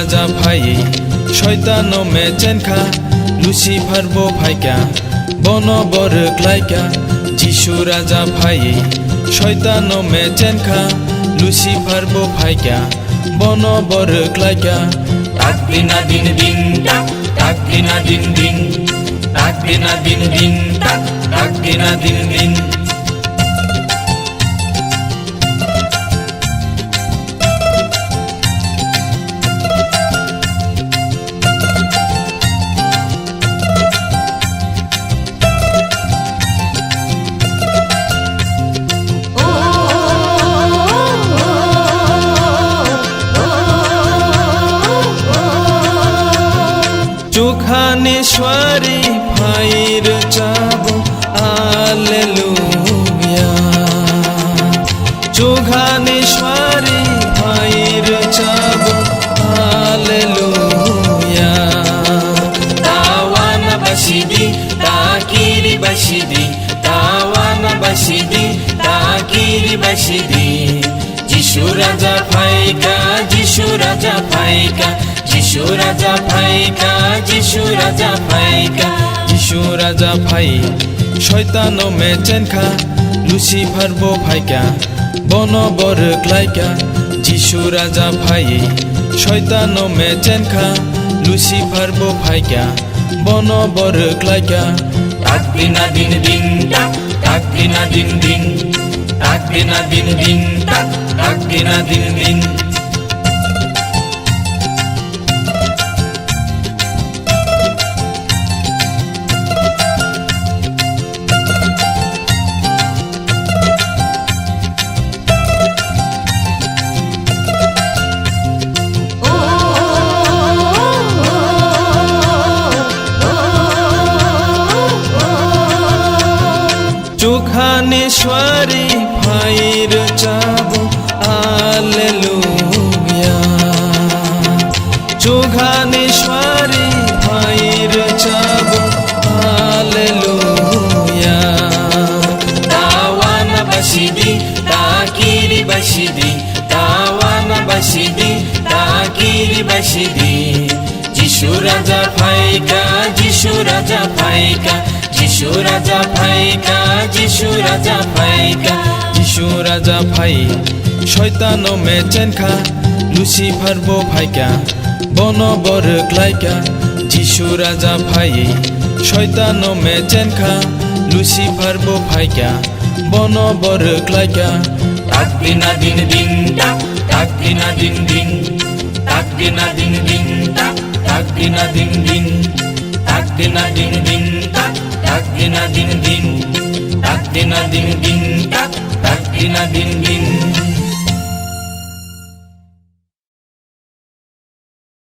রাজা ভাই শয়তান মেচেনখা লুসিফার বো ভাইকা বনবর ক্লাইকা যিশু রাজা ভাই শয়তান মেচেনখা লুসিফার বো ভাইকা বনবর ক্লাইকা তাক দিনা দিন দিন তাক তাক দিনা দিন দিন তাক দিনা দিন দিন তাক তাক দিনা দিন দিন চোখানেশ্বরী ভাইর চাব আলেলুয়া চোখানেশ্বরী ভাইর চাব আলেলুয়া তাওয়ানা বাসিদি তাকিরি বাসিদি তাওয়ানা বাসিদি তাকিরি বাসিদি যিশু রাজা ভাইকা যিশু রাজা ভাইকা যিশু রাজা ভাইকা যিশু রাজা ভাইকা যিশু রাজা ভাই শয়তান মেচেনখা লুসিফার বো ভাইকা বনবর ক্লাইকা যিশু রাজা ভাই শয়তান মেচেনখা লুসিফার বো ভাইকা বনবর ক্লাইকা তাক দিনা দিন দিন তাক তাক দিনা দিন দিন তাক দিনা দিন দিন তাক তাক দিনা দিন দিন চোখানেশ্বরী ভাইর চাব আলেলুয়া চোখানেশ্বরী ভাইর চাব আলেলুয়া তাওয়ানা বাসিদি তাকিরি বাসিদি তাওয়ানা বাসিদি তাকিরি বাসিদি যিশু রাজা ভাইকা যিশু রাজা ভাইকা যিশু রাজা ভাইকা যিশু রাজা ভাইকা যিশু রাজা ভাই শয়তান মেচেনখা লুসিফার বো ভাইকা বনবর ক্লাইকা যিশু রাজা ভাই শয়তান মেচেনখা লুসিফার বো ভাইকা বনবর ক্লাইকা তাক দিনা দিন দিন তাক তাক দিনা দিন দিন তাক দিনা দিন দিন তাক তাক দিনা দিন দিন তাক দিনা দিন দিন তাক তাক দিনা দিন দিন তাক দিনা দিন দিন তাক তাক দিনা দিন দিন